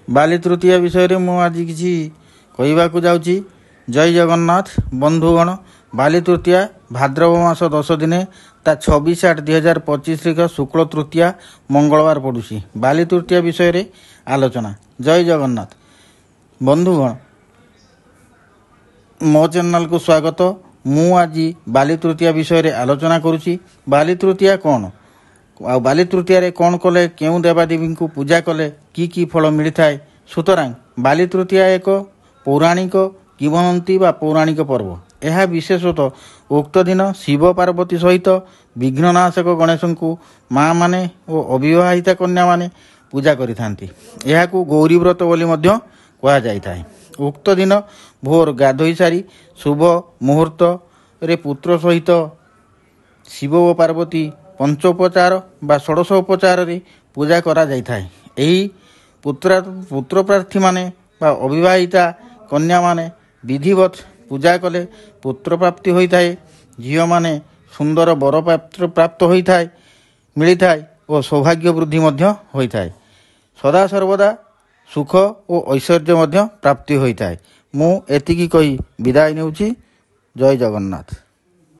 बाली तृतीया विषय में आज किसी कहवाक जाऊँगी। जय जगन्नाथ बंधुगण। बाली तृतीया भाद्रव मास 10 दिने ता 26/8/2025 शुक्ल तृतीया मंगलवार पड़ुसी। बाली तृतीया विषय रे आलोचना। जय जगन्नाथ बंधुगण, मो चैनल को स्वागत। मु आज बाली तृतीया विषय रे आलोचना करुची। बाली तृतीया कौन आ बाली तृतीया रे कौन कले, केउ देवादेवी को पूजा कले की फल मिलता है। सुतरां बाली तृतीया एक पौराणिक किंवदंती व पौराणिक पर्व। यह विशेषतः उक्त दिन शिव पार्वती सहित विघ्ननाशक गणेश को माँ माने और अविवाहिता कन्या माने पूजा करिथांती। यहाकू गौरी व्रत बोली मध्य कहा जाइଥାଏ। उक्त दिन भोर गाधोई सारी शुभ मुहूर्त रे पुत्र सहित शिव और पार्वती पंचोपचार बा षोडशोपचार रे पूजा करा जाइଥାଏ। एही पुत्र प्रार्थी माने बा अविवाहिता कन्या माने विधिवत पूजा कले पुत्र प्राप्ति होइଥାଏ। झियो माने सुंदर बर प्राप्त होइଥାଏ मिलिଥାଏ और सौभाग्य वृद्धि मध्य होइଥାଏ। सदा सर्वदा सुख और ऐश्वर्य मध्य प्राप्ति होइଥାଏ। मु एतिकी कही विदाय नेउची। जय जगन्नाथ।